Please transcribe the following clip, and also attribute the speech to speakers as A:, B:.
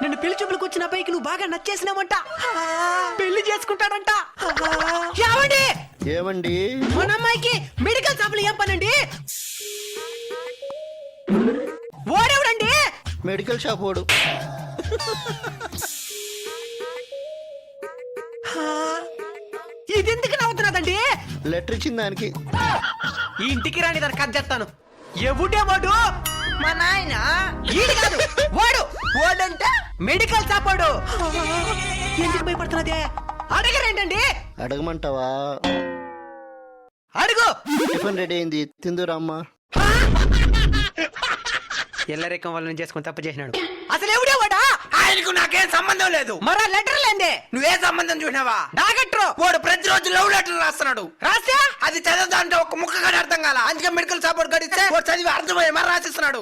A: నిన్ను పెళ్లి చూపులకు వచ్చిన అబ్బాయికి నువ్వు బాగా నచ్చేసినావంట. పెళ్లి చేసుకుంటాడంట. ఏమండి
B: ఏమండి
A: మన అమ్మాయికి మెడికల్ షాపులు ఏం పనండి? ఓడెవడండి?
B: మెడికల్ షాప్ వాడు.
A: ఇది ఎందుకు నవ్వుతున్నదండి?
B: లెటర్ ఇచ్చిన దానికి.
A: ఈ ఇంటికి రాని దాన్ని కట్ చేస్తాను. ఎవడే వాడు?
C: మా నాయన
A: ఈడు కాదు, వాడు. వాడంటే మెడికల్ షాప్ వాడు. ఎందుకు భయపడుతున్నదే? అడగరేంటండి?
B: అడగమంటావా?
A: అడుగు.
B: టిఫిన్ రెడీ అయింది, తిందురామ్మా.
A: ఎల్లరేకం వాళ్ళని చేసుకుని తప్పు చేసినాడు. అసలు ఎవడే వాడా?
C: ఆయనకు నాకేం సంబంధం లేదు.
A: మరా లెటర్ లేందే.
C: నువ్వే సంబంధం చూసినావా?
A: నాగట్రు
C: వాడు ప్రతిరోజు లవ్ లెటర్ రాస్తున్నాడు.
A: రాస్తే
C: అది చదవదా అంటే ఒక ముక్క కూడా అర్థం కాల. అందుకే మెడికల్ షాప్ గడిస్తే చదివి అర్థమయ్యే మరి రాసిస్తున్నాడు.